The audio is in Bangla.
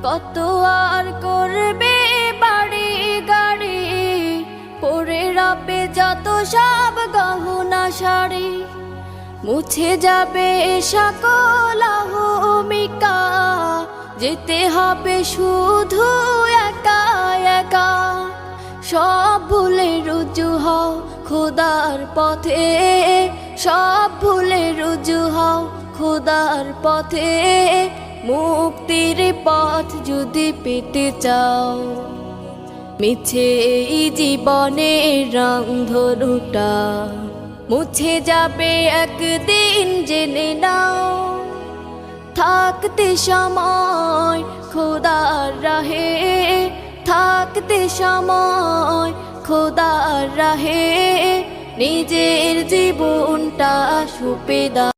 কত আর করবে বাড়ি গাড়ি, পরে রাবে যত সব গহনা শাড়ি। মুছে যাবে সকল অহমিকা, যেতে হবে শুধু একা একা। সব ভুলে রুজু হও খোদার পথে, সব ভুলে রুজু হও খোদার পথে। মুক্তির পথ যদি পেতে চাও, মিছে এই জীবনের রং ধনুটা মুছে যাবে একদিন জেনে নাও। থাকতে সময় খোদার রাহে, থাকতে সময় খোদার রাহে, নিজের জীবনটা সঁপে দাও।